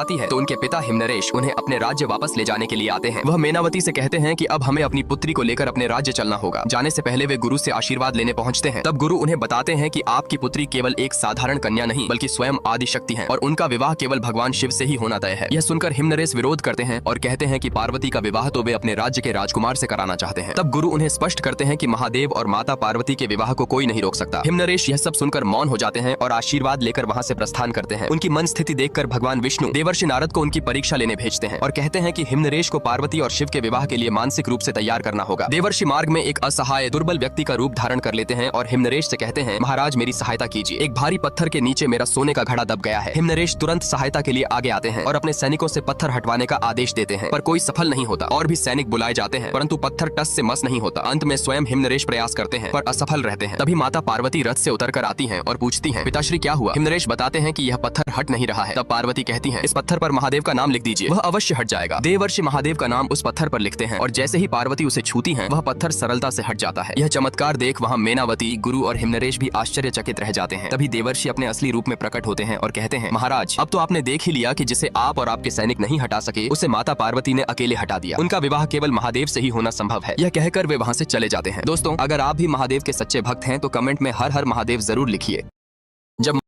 आती है तो उनके पिता हिमनरेश उन्हें अपने राज्य वापस ले जाने के लिए आते हैं। वह मेनावती से कहते हैं कि अब हमें अपनी पुत्री को लेकर अपने राज्य चलना होगा। जाने से पहले वे गुरु से आशीर्वाद लेने पहुंचते हैं। तब गुरु उन्हें बताते हैं कि आपकी पुत्री केवल एक साधारण कन्या नहीं बल्कि स्वयं आदि शक्ति है और उनका विवाह केवल भगवान शिव से ही होना तय है। यह सुनकर हिमनरेश विरोध करते हैं और कहते हैं कि पार्वती का विवाह तो वे अपने राज्य के राजकुमार से कराना चाहते हैं। तब गुरु उन्हें स्पष्ट करते हैं कि महादेव और माता पार्वती के विवाह को कोई नहीं रोक सकता। हिमनरेश यह सब सुनकर मौन हो जाते हैं और आशीर्वाद लेकर वहां से प्रस्थान करते हैं। उनकी मन स्थिति देखकर भगवान विष्णु देवर्षि नारद को उनकी परीक्षा लेने भेजते हैं और कहते हैं कि हिमनरेश को पार्वती और शिव के विवाह के लिए मानसिक रूप से तैयार करना होगा। देवर्षि मार्ग में एक असहाय दुर्बल व्यक्ति का रूप धारण कर लेते हैं और हिमनरेश से कहते हैं, महाराज मेरी सहायता कीजिए, एक भारी पत्थर के नीचे मेरा सोने का घड़ा दब गया है। हिमनरेश तुरंत सहायता के लिए आगे आते हैं और अपने सैनिकों से पत्थर हटवाने का आदेश देते हैं, पर कोई सफल नहीं होता। और भी सैनिक बुलाए जाते हैं परंतु पत्थर टस से मस नहीं होता। अंत में स्वयं हिमनरेश प्रयास करते हैं पर असफल रहते हैं। तभी माता पार्वती रथ से उतरकर आती हैं और पूछती हैं, पिताश्री क्या हुआ? हिमनरेश बताते हैं कि यह पत्थर हट नहीं रहा है। तब पार्वती कहती है, इस पत्थर पर महादेव का नाम लिख दीजिए, वह अवश्य हट जाएगा। देवर्षि महादेव का नाम उस पत्थर पर लिखते हैं और जैसे ही पार्वती उसे छूती हैं, वह पत्थर सरलता से हट जाता है। यह चमत्कार देख वहां मेनावती, गुरु और हिमनरेश भी आश्चर्यचकित रह जाते हैं। तभी देवर्षि अपने असली रूप में प्रकट होते हैं और कहते हैं, महाराज अब तो आपने देख ही लिया कि जिसे आप और आपके सैनिक नहीं हटा सके उसे माता पार्वती ने अकेले हटा दिया। उनका विवाह केवल महादेव से ही होना संभव है। यह कहकर वे वहां से चले जाते हैं। दोस्तों, अगर आप भी महादेव के सच्चे भक्त हैं तो कमेंट में हर हर महादेव जरूर लिखिए। जब